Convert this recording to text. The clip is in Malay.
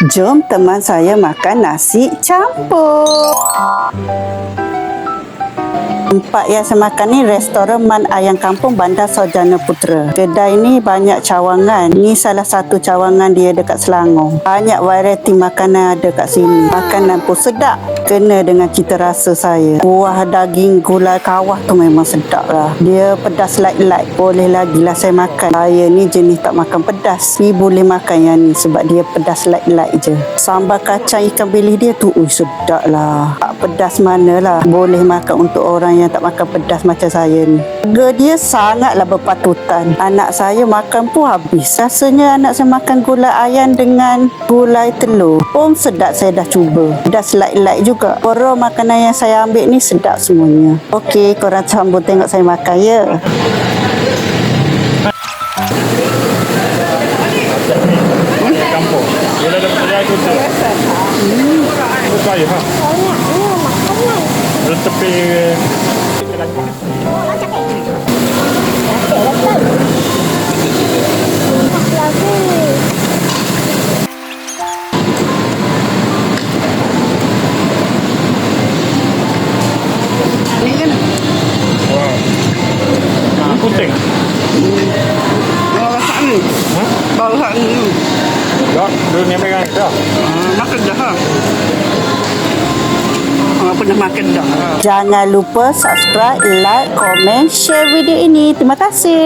Jom teman saya makan nasi campur. Tempat yang saya makan ni restoran Man Ayam Kampung, Bandar Sarjana Putra. Kedai ni banyak cawangan. Ni salah satu cawangan dia dekat Selangor. Banyak variety makanan ada kat sini. Makanan pun sedap. Kena dengan cita rasa saya. Kuah daging gulai kawah tu memang sedap lah. Dia pedas light-light. Boleh lagi lah saya makan. Saya ni jenis tak makan pedas. Ni boleh makan yang ni sebab dia pedas light-light je. Sambal kacang ikan bilis dia tu, sedap lah. Tak pedas mana lah. Boleh makan untuk orang yang tak makan pedas macam saya ni. Harga dia sangatlah berpatutan. Anak saya makan pun habis. Rasanya anak saya makan gulai ayam dengan gulai telur pun sedap. Saya dah cuba. Pedas light-light juga. Korang makanan yang saya ambil ni sedap semuanya. Okey, korang sambut tengok saya makan ya. Kampung. Dia dah berjaya tu. Bukan ya. Terus tepi Ni kan? putih. Bawa sak ni. Bawa sak ni. Dah, dunia merah dah. Makan dah ha. Pernah makan dah. Jangan lupa subscribe, like, komen, share video ini. Terima kasih.